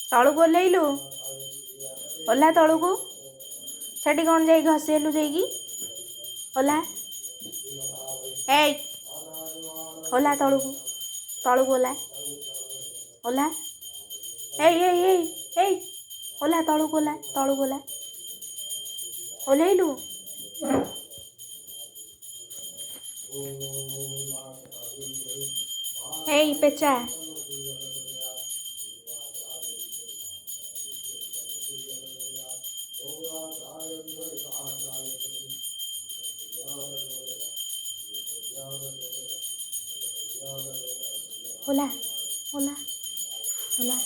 ତଳକୁ ଓହ୍ଲେଇଲୁ? ଓହ୍ଲା ତଳକୁ। ସେଠି କ'ଣ ଯାଇକି ଘଷି ହେଲୁ ଯାଇକି? ଓହ୍ଲା। ଏଇ ଓହ୍ଲା ତଳକୁ। ତଳକୁ ଓହ୍ଲା। ଓହ୍ଲା। ଏଇ ଏଇ ଏଇ ଏଇ ଓହ୍ଲା ତଳକୁ ଓହ୍ଲା। ତଳକୁ ଓହ୍ଲା। ଓହ୍ଲେଇଲୁ? ଏଇ ପେଚା। ଓହ୍ଲା ଓହ୍ଲା ଓହ୍ଲା।